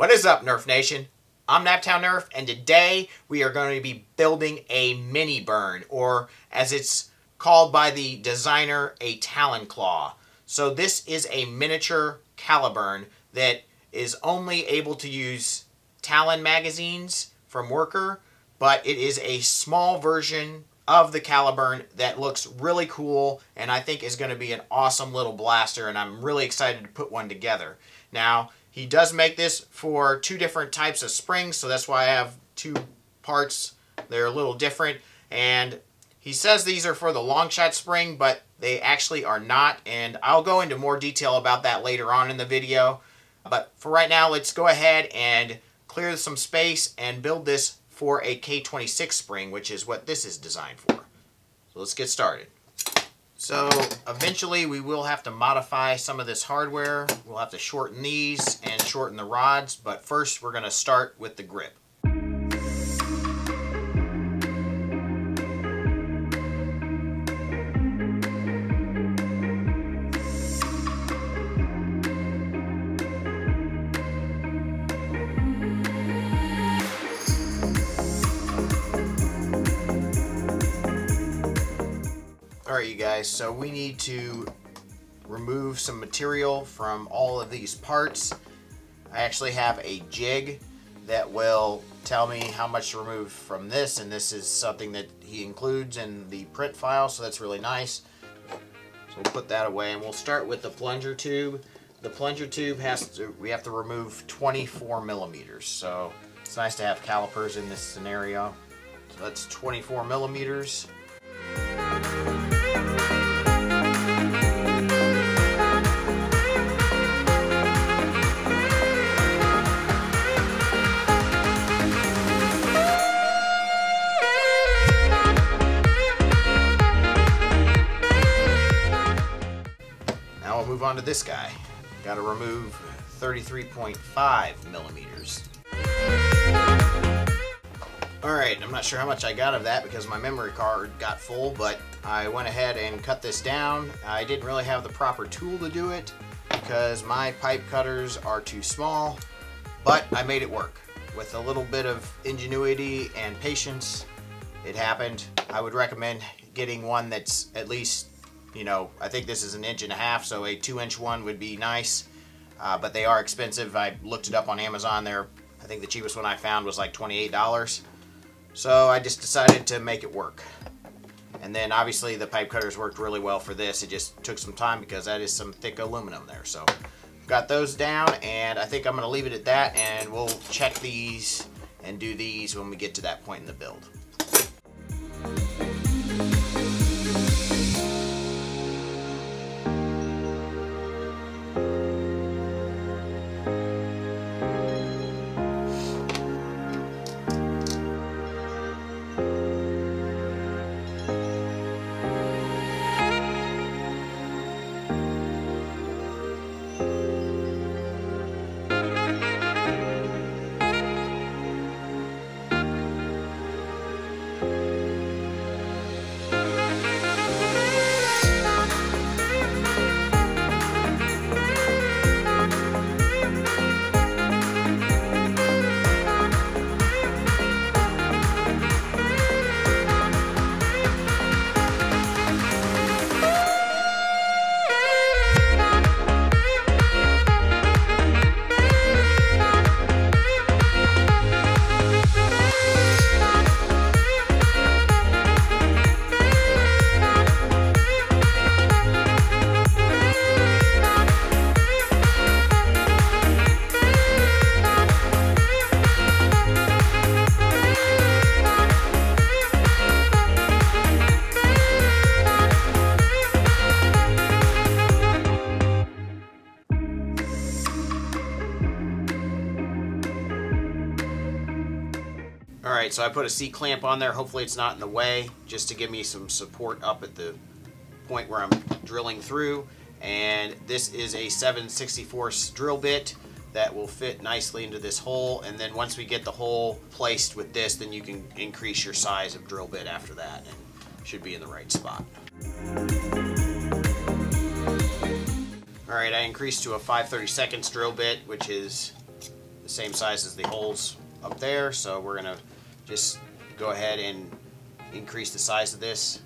What is up, Nerf Nation? I'm Naptown Nerf, and today we are going to be building a MINIBURN, or as it's called by the designer, a Talon claw. So this is a miniature Caliburn that is only able to use Talon magazines from Worker, but it is a small version of the Caliburn that looks really cool and I think is going to be an awesome little blaster, and I'm really excited to put one together. Now, he does make this for two different types of springs, so that's why I have two parts. They're a little different, and he says these are for the long shot spring, but they actually are not, and I'll go into more detail about that later on in the video. But for right now, let's go ahead and clear some space and build this for a K26 spring, which is what this is designed for. So let's get started. So eventually we will have to modify some of this hardware. We'll have to shorten these and shorten the rods, but first we're going to start with the grip. Alright, you guys, so we need to remove some material from all of these parts. I actually have a jig that will tell me how much to remove from this, and this is something that he includes in the print file, so that's really nice. So we'll put that away, and we'll start with the plunger tube. The plunger tube we have to remove 24 millimeters, so it's nice to have calipers in this scenario. So that's 24 millimeters. Move on to this guy. Got to remove 33.5 millimeters. Alright, I'm not sure how much I got of that because my memory card got full, but I went ahead and cut this down. I didn't really have the proper tool to do it because my pipe cutters are too small, but I made it work. With a little bit of ingenuity and patience, it happened. I would recommend getting one that's at least, you know, I think this is 1.5 inches, so a 2-inch one would be nice, but they are expensive. I looked it up on Amazon. I think the cheapest one I found was like $28. So I just decided to make it work. And then obviously the pipe cutters worked really well for this. It just took some time because that is some thick aluminum there. So got those down, and I think I'm going to leave it at that, and we'll check these and do these when we get to that point in the build. Alright, so I put a C-clamp on there. Hopefully it's not in the way, just to give me some support up at the point where I'm drilling through. And this is a 7/64 drill bit that will fit nicely into this hole, and then once we get the hole placed with this, then you can increase your size of drill bit after that, and should be in the right spot. Alright, I increased to a 5/32 drill bit, which is the same size as the holes up there, so we're going to just go ahead and increase the size of this.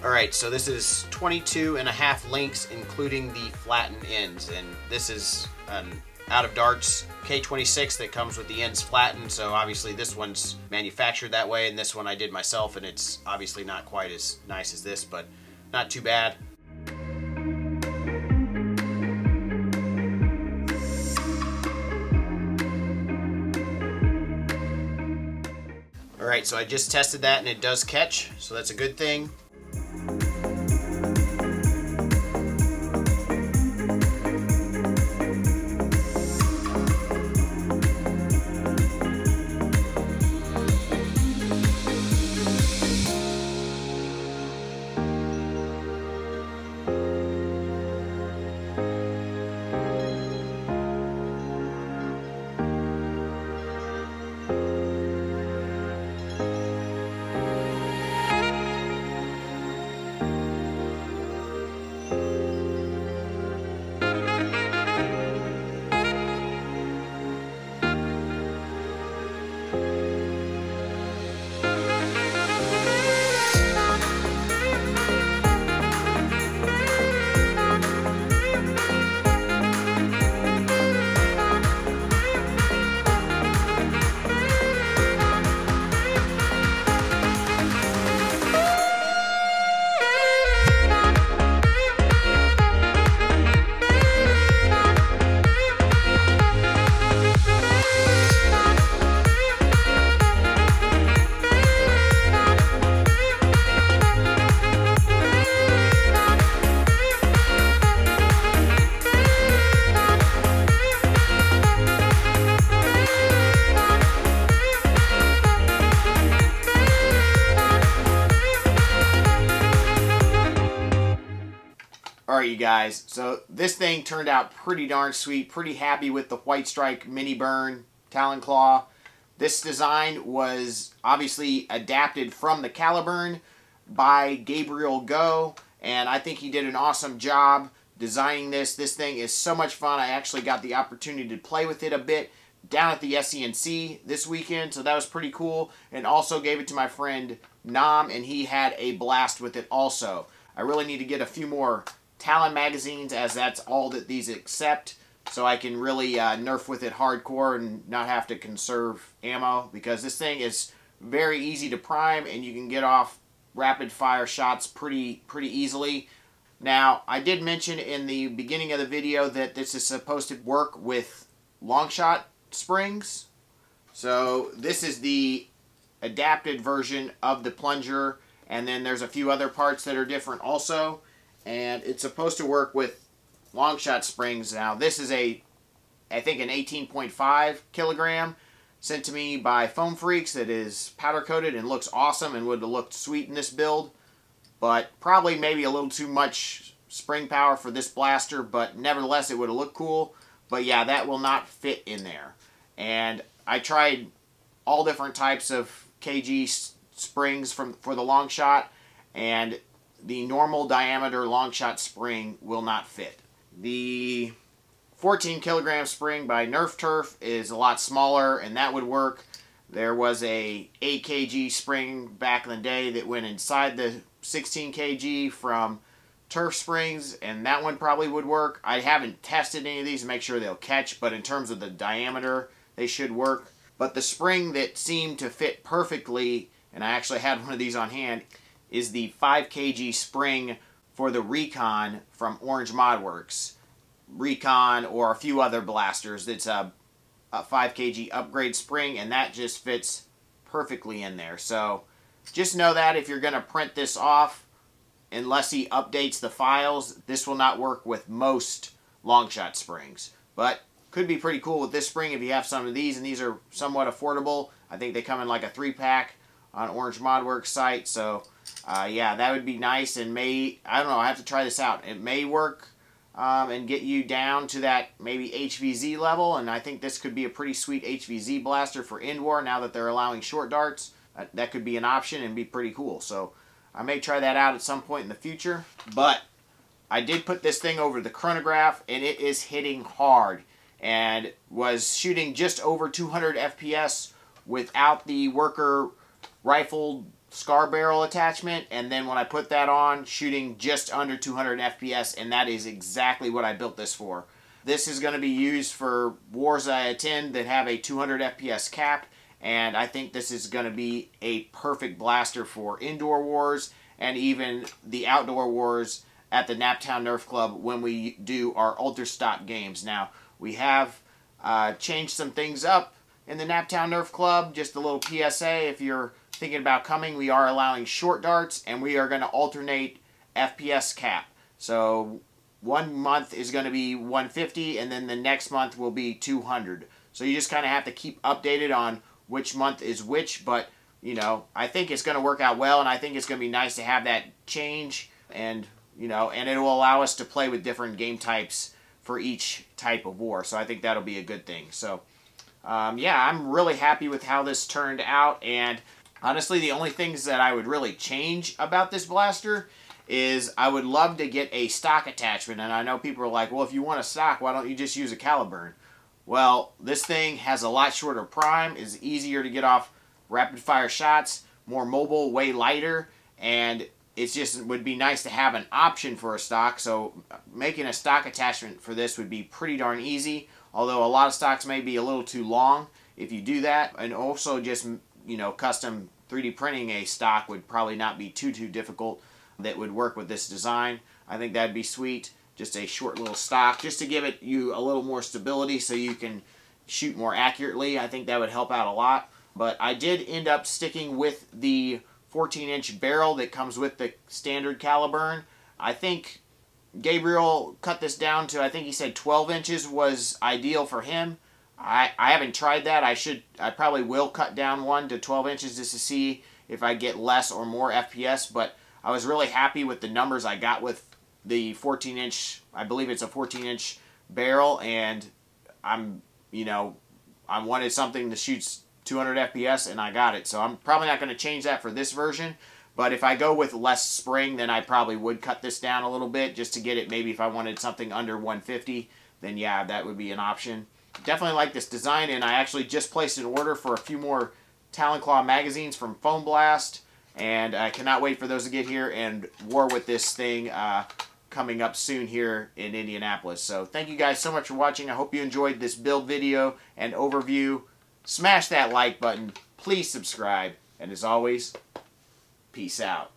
Alright, so this is 22.5 links, including the flattened ends, and this is an out of darts K26 that comes with the ends flattened, so obviously this one's manufactured that way, and this one I did myself, and it's obviously not quite as nice as this, but not too bad. Alright, so I just tested that and it does catch, so that's a good thing. Alright, you guys, so this thing turned out pretty darn sweet. Pretty happy with the White Strike MINIBURN Talon Claw. This design was obviously adapted from the Caliburn by Gabriel Go, and I think he did an awesome job designing this. This thing is so much fun. I actually got the opportunity to play with it a bit down at the SCNC this weekend, so that was pretty cool. And also gave it to my friend Nam, and he had a blast with it also. I really need to get a few more Talon magazines, as that's all that these accept, so I can really Nerf with it hardcore and not have to conserve ammo, because this thing is very easy to prime and you can get off rapid fire shots pretty easily. Now, I did mention in the beginning of the video that this is supposed to work with long shot springs. So this is the adapted version of the plunger, and then there's a few other parts that are different also. And it's supposed to work with long shot springs. Now this is I think an 18.5 kilogram sent to me by Foam Freaks that is powder coated and looks awesome and would have looked sweet in this build. But probably maybe a little too much spring power for this blaster, but nevertheless it would have looked cool. But yeah, that will not fit in there. And I tried all different types of KG springs for the long shot, and the normal diameter long shot spring will not fit. The 14 kilogram spring by Nerf Turf is a lot smaller, and that would work. There was a 8 kg spring back in the day that went inside the 16 kg from Turf Springs, and that one probably would work. I haven't tested any of these to make sure they'll catch, but in terms of the diameter, they should work. But the spring that seemed to fit perfectly, and I actually had one of these on hand, is the 5 kg spring for the Recon from Orange Modworks. Recon or a few other blasters. It's a 5 kg upgrade spring, and that just fits perfectly in there. So just know that if you're going to print this off, unless he updates the files, this will not work with most long shot springs. But could be pretty cool with this spring if you have some of these, and these are somewhat affordable. I think they come in like a 3-pack on Orange Modworks site. So yeah, that would be nice, and I don't know, I have to try this out. It may work and get you down to that maybe HVZ level, and I think this could be a pretty sweet HVZ blaster for indoor now that they're allowing short darts. That could be an option and be pretty cool. So I may try that out at some point in the future. But I did put this thing over the chronograph, and it is hitting hard, and was shooting just over 200 FPS without the worker rifle scar barrel attachment, and then when I put that on, shooting just under 200 FPS, and that is exactly what I built this for. This is going to be used for wars I attend that have a 200 FPS cap, and I think this is going to be a perfect blaster for indoor wars and even the outdoor wars at the Naptown Nerf Club when we do our ultra stock games. Now, we have changed some things up in the Naptown Nerf Club. Just a little PSA, if you're thinking about coming, we are allowing short darts, and we are going to alternate FPS cap. So 1 month is going to be 150, and then the next month will be 200. So you just kind of have to keep updated on which month is which, but you know, I think it's going to work out well, and I think it's going to be nice to have that change, and you know, and it will allow us to play with different game types for each type of war. So I think that'll be a good thing. So yeah, I'm really happy with how this turned out, and honestly, the only things that I would really change about this blaster is I would love to get a stock attachment. And I know people are like, well, if you want a stock, why don't you just use a Caliburn? Well, this thing has a lot shorter prime, is easier to get off rapid fire shots, more mobile, way lighter, and it just would be nice to have an option for a stock. So making a stock attachment for this would be pretty darn easy, although a lot of stocks may be a little too long if you do that. And also just, you know, custom 3D printing a stock would probably not be too difficult that would work with this design. I think that'd be sweet. Just a short little stock, just to give you a little more stability so you can shoot more accurately. I think that would help out a lot. But I did end up sticking with the 14-inch barrel that comes with the standard Caliburn. I think Gabriel cut this down to, I think he said 12 inches was ideal for him. I haven't tried that. I probably will cut down one to 12 inches just to see if I get less or more FPS, but I was really happy with the numbers I got with the 14-inch, I believe it's a 14-inch barrel, and I wanted something that shoots 200 FPS, and I got it. So I'm probably not going to change that for this version, but if I go with less spring, then I probably would cut this down a little bit just to get it, maybe if I wanted something under 150, then yeah, that would be an option. Definitely like this design, and I actually just placed an order for a few more Talon Claw magazines from Foam Blast, and I cannot wait for those to get here and war with this thing coming up soon here in Indianapolis. So thank you guys so much for watching. I hope you enjoyed this build video and overview. Smash that like button. Please subscribe. And as always, peace out.